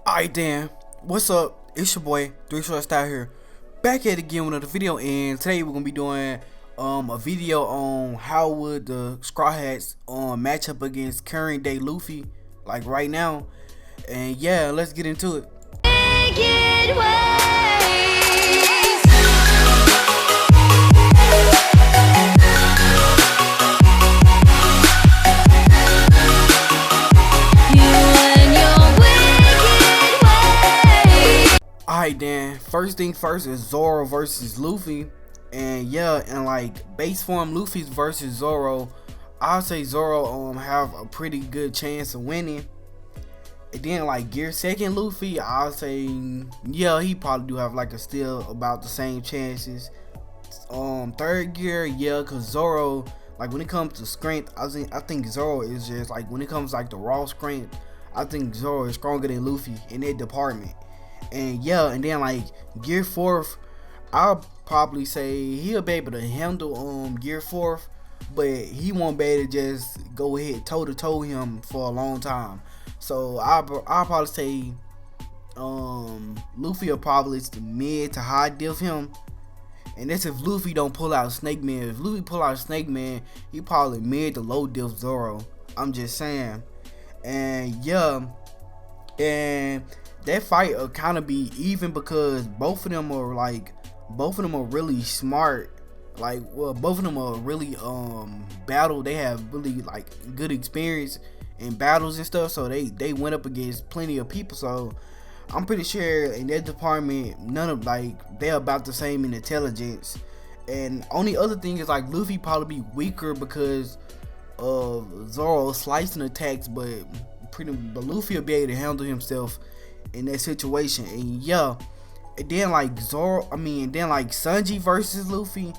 Alright then, what's up? It's your boy 3 Short Style here, back at it again with another video, and today we're gonna be doing a video on how would the Straw Hats match up against current day Luffy, like right now. And yeah, let's get into it. Alright then, first thing first is Zoro versus Luffy. And yeah, and like base form Luffy's versus Zoro, I'll say Zoro have a pretty good chance of winning. And then like gear second Luffy, I'll say yeah, he probably do have like a still about the same chances. Third gear, yeah, cause Zoro, like when it comes to strength, I think Zoro is just like, when it comes like the raw strength, I think Zoro is stronger than Luffy in that department. And yeah, and then like gear fourth, I'll probably say he'll be able to handle gear fourth, but he won't be able to just go ahead toe to toe him for a long time. So I'll probably say Luffy will probably mid to high diff him, and that's if Luffy don't pull out Snake Man. If Luffy pull out Snake Man, he probably mid to low diff Zoro. I'm just saying. And yeah, and that fight will kind of be even because both of them are really smart. Like, well, both of them are really battle. They have really like good experience in battles and stuff. So they went up against plenty of people. So I'm pretty sure in that department, none of like they're about the same in intelligence. And only other thing is like Luffy probably be weaker because of Zoro's slicing attacks, but Luffy will be able to handle himself in that situation. And yeah, and then like then like Sanji versus Luffy,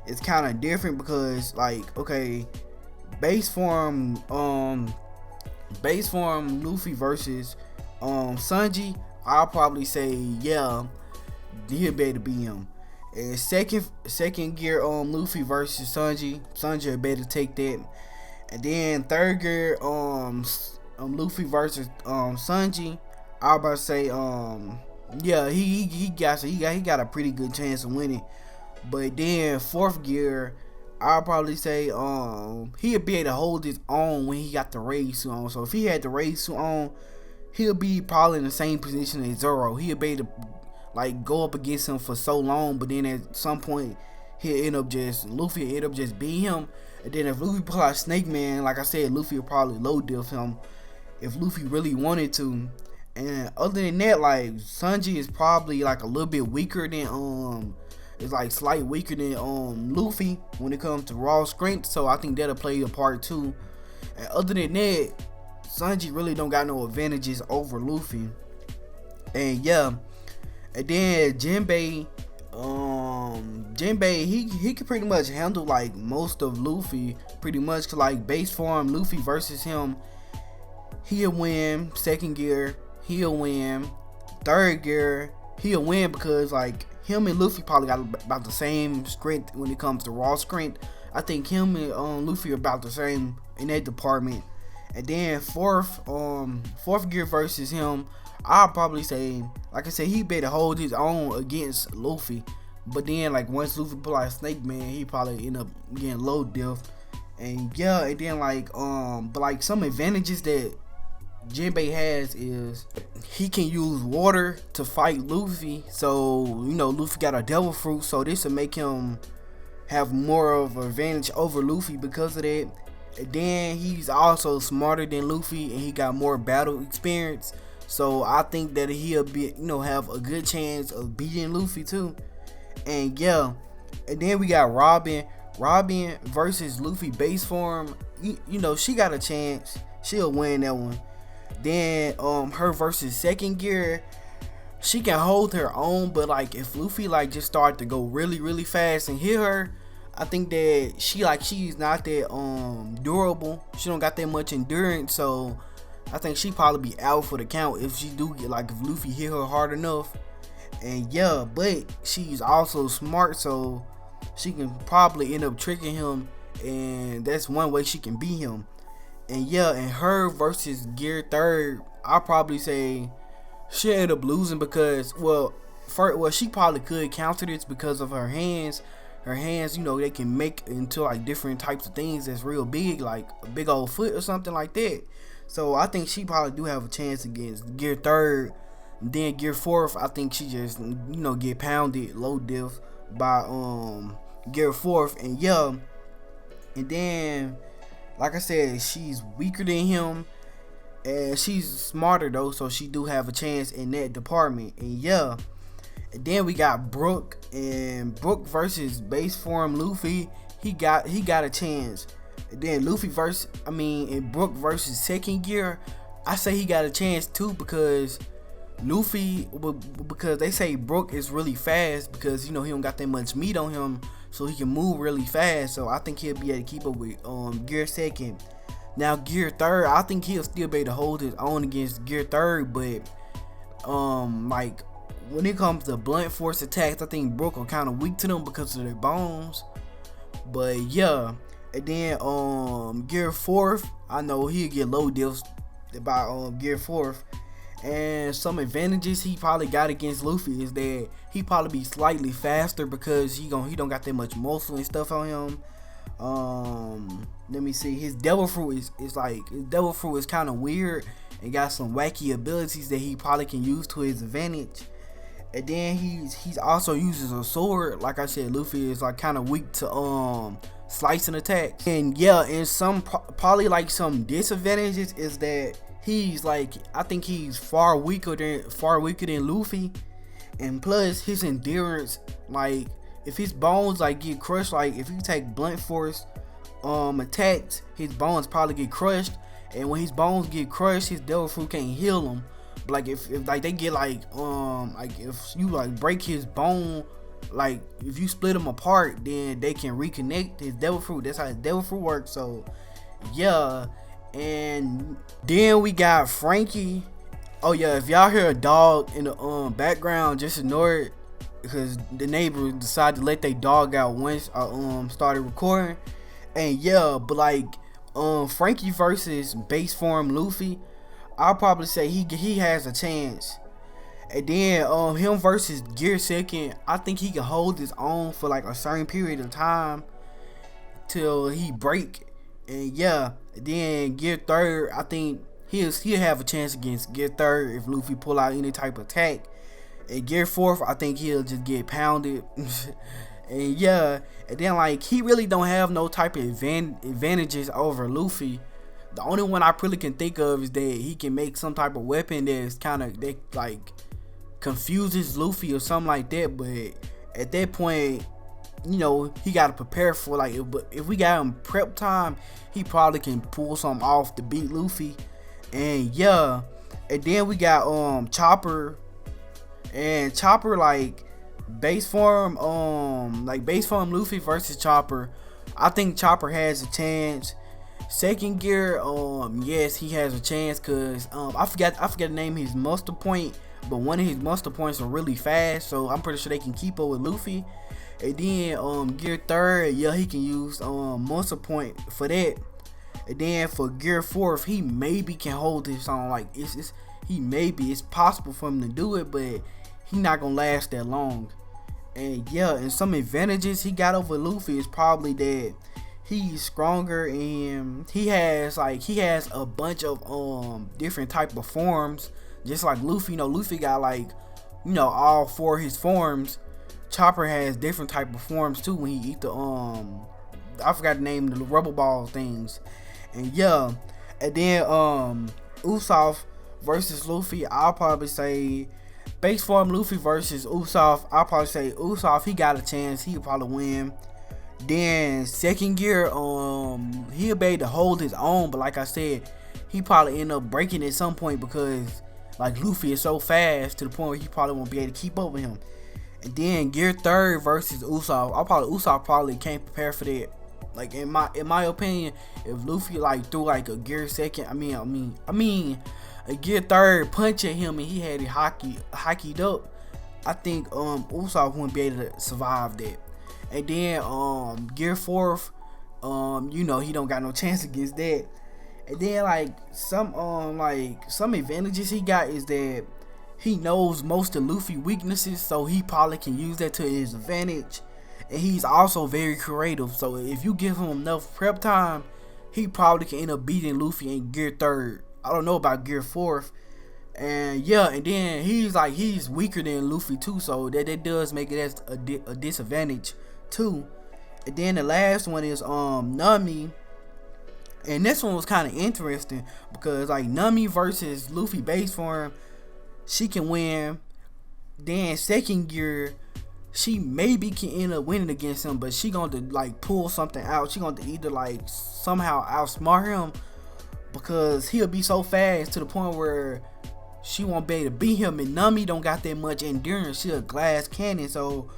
it's kind of different because like, okay, base form Luffy versus Sanji, I'll probably say yeah, he'll be able to beat him. And second gear Luffy versus Sanji will be able to take that. And then third gear Luffy versus Sanji, I was about to say yeah, he got a pretty good chance of winning. But then fourth gear, I'll probably say he'll be able to hold his own when he got the raid suit on. So if he had the raid suit on, he'll be probably in the same position as Zoro. He'll be able to like go up against him for so long, but then at some point Luffy will end up just beating him. And then if Luffy pull out Snake Man, like I said, Luffy will probably low diff him if Luffy really wanted to. And other than that, like Sanji is probably like a little bit weaker than it's like slight weaker than Luffy when it comes to raw strength. So I think that'll play a part too. And other than that, Sanji really don't got no advantages over Luffy. And yeah, and then Jinbei, he can pretty much handle like most of Luffy, pretty much. 'Cause like base form Luffy versus him, he'll win. Second gear, he'll win. Third gear, he'll win because like him and Luffy probably got about the same strength when it comes to raw strength. I think him and Luffy are about the same in that department. And then fourth gear versus him, I'll probably say, like I said, he better hold his own against Luffy. But then like once Luffy pull out Snake Man, he probably end up getting low diff. And yeah, and then like but like some advantages that Jinbei has is he can use water to fight Luffy. So you know, Luffy got a devil fruit, so this will make him have more of an advantage over Luffy because of that. And then he's also smarter than Luffy, and he got more battle experience. So I think that he'll be, have a good chance of beating Luffy too. And yeah, and then we got Robin versus Luffy base form. She got a chance. She'll win that one. Then her versus second gear, she can hold her own, but like if Luffy like just start to go really fast and hit her, I think that she's not that durable. She don't got that much endurance, so I think she probably be out for the count if she do get, like, if Luffy hit her hard enough. And yeah, but she's also smart, so she can probably end up tricking him, and that's one way she can beat him. And yeah, and her versus Gear Third, I'll probably say she'll end up losing because, well, she probably could counter this because of her hands. Her hands, you know, they can make into like different types of things that's real big, like a big old foot or something like that. So I think she probably do have a chance against Gear Third. Then Gear Fourth, I think she just, you know, get pounded low diff by Gear Fourth. And yeah, and then like I said, she's weaker than him, and she's smarter though, so she do have a chance in that department. And yeah, and then we got Brook, and Brook versus base form Luffy. He got a chance. And then and Brook versus second gear, I say he got a chance too, because they say Brook is really fast because, you know, he don't got that much meat on him, so he can move really fast. So I think he'll be able to keep up with Gear Second. Now Gear Third, I think he'll still be able to hold his own against Gear Third, but like when it comes to blunt force attacks, I think Brook are kind of weak to them because of their bones. But yeah, and then Gear Fourth, I know he'll get low diffs by Gear Fourth. And some advantages he probably got against Luffy is that he probably be slightly faster because he don't got that much muscle and stuff on him. Let me see, his Devil Fruit is kind of weird and got some wacky abilities that he probably can use to his advantage. And then he's also uses a sword. Like I said, Luffy is like kind of weak to slicing attacks. And yeah, and some probably like some disadvantages is that he's like, I think he's far weaker than Luffy, and plus his endurance, like if his bones like get crushed, like if you take blunt force attacks, his bones probably get crushed, and when his bones get crushed, his Devil Fruit can't heal him. But like if like they get like if you like break his bone, like if you split them apart, then they can reconnect his Devil Fruit. That's how his Devil Fruit works. So yeah. And then we got Frankie. Oh yeah, if y'all hear a dog in the background, just ignore it, because the neighbor decided to let their dog out once I started recording. And yeah, but like Frankie versus base form Luffy, I'll probably say he has a chance. And then him versus Gear Second, I think he can hold his own for like a certain period of time till he break. And yeah, then Gear Third, I think he'll have a chance against Gear Third if Luffy pull out any type of attack. And Gear Fourth, I think he'll just get pounded. And yeah, and then like he really don't have no type of advantages over Luffy. The only one I really can think of is that he can make some type of weapon that like confuses Luffy or something like that. But at that point, you know, he got to prepare for, like, if we got him prep time, he probably can pull something off to beat Luffy. And yeah, and then we got Chopper, and Chopper, like base form Luffy versus Chopper, I think Chopper has a chance. Second gear, yes, he has a chance, cause I forgot the name of his muster point, but one of his muster points are really fast, so I'm pretty sure they can keep up with Luffy. And then Gear Third, yeah, he can use muster point for that. And then for Gear Fourth, he maybe can hold his own. Like it's possible for him to do it, but he not gonna last that long. And yeah, and some advantages he got over Luffy is probably that he's stronger, and he has a bunch of different type of forms, just like Luffy. You know, Luffy got like, you know, all four of his forms. Chopper has different type of forms too when he eat the I forgot the name of the rubber ball things. And yeah, and then Usopp versus Luffy, I'll probably say base form Luffy versus Usopp, I'll probably say Usopp, he got a chance, he'll probably win. Then second gear, he'll be able to hold his own, but like I said, he probably end up breaking at some point because like Luffy is so fast to the point where he probably won't be able to keep up with him. And then Gear Third versus Usopp, Usopp probably can't prepare for that. Like in my opinion, if Luffy like threw like a Gear Second, I mean a Gear Third punch at him and he had it hockeyed up, I think Usopp wouldn't be able to survive that. And then Gear 4th, you know, he don't got no chance against that. And then like some advantages he got is that he knows most of Luffy weaknesses, so he probably can use that to his advantage. And he's also very creative, so if you give him enough prep time, he probably can end up beating Luffy in Gear 3rd. I don't know about Gear 4th. And yeah, and then he's weaker than Luffy too, so that does make it as a disadvantage too. And then the last one is Nami. And this one was kind of interesting because like Nami versus Luffy base form, she can win. Then second gear, she maybe can end up winning against him, but she gonna like pull something out. She gonna either like somehow outsmart him, because he'll be so fast to the point where she won't be able to beat him. And Nami don't got that much endurance. She a glass cannon, so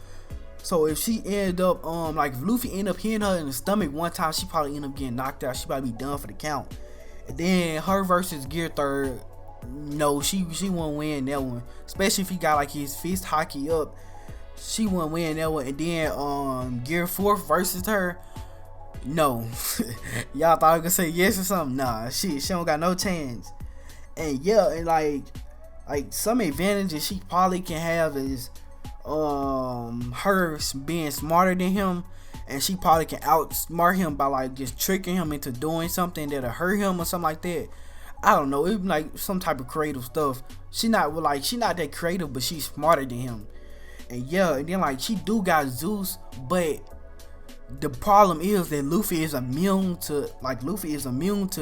if she end up like if Luffy end up hitting her in the stomach one time, she probably end up getting knocked out. She probably be done for the count. And then her versus Gear 3rd, no, she won't win that one, especially if he got like his fist hockey up. She won't win that one. And then Gear 4th versus her, no. Y'all thought I was gonna say yes or something. Nah, she don't got no chance. And yeah, and like some advantages she probably can have is her being smarter than him, and she probably can outsmart him by like just tricking him into doing something that'll hurt him or something like that. I don't know, it be like some type of creative stuff. She not that creative, but she's smarter than him. And yeah, and then like she do got Zeus, but the problem is that Luffy is immune to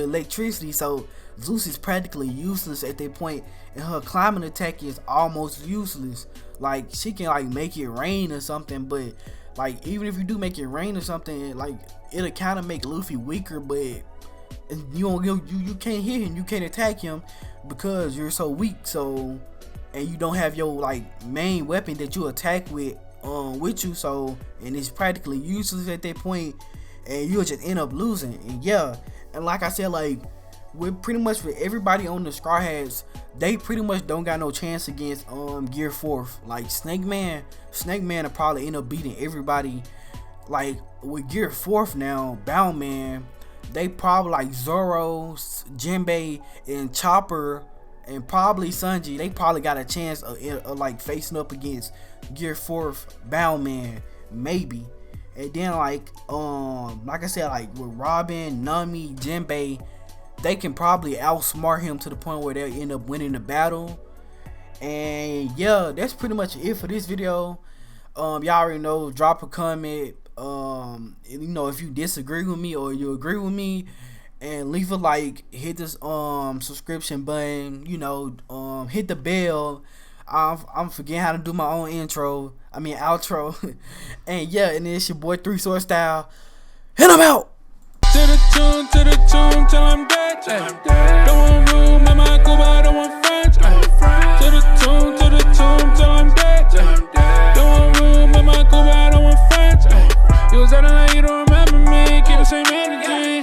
electricity, so Zeus is practically useless at that point, and her climbing attack is almost useless. Like she can like make it rain or something, but like even if you do make it rain or something, like it'll kind of make Luffy weaker, but you can't hit him, you can't attack him because you're so weak. So, and you don't have your like main weapon that you attack with you, so, and it's practically useless at that point, and you'll just end up losing. And yeah, and like I said, like with pretty much with everybody on the Straw Hats, they pretty much don't got no chance against Gear 4th. Like Snake Man will probably end up beating everybody. Like with Gear 4th now, Bound Man, they probably like Zoro, Jinbei, and Chopper, and probably Sanji, they probably got a chance of like facing up against Gear 4th Bound Man, maybe. And then like I said, like with Robin, Nami, Jinbei, they can probably outsmart him to the point where they'll end up winning the battle. And yeah, that's pretty much it for this video. Y'all already know, drop a comment, you know, if you disagree with me or you agree with me, and leave a like, hit this subscription button, you know, hit the bell. I'm forgetting how to do my own outro. And yeah, and it's your boy 3 Sword Style, and I'm out. To the tune, till I'm dead. Don't want room, mama, go by, don't want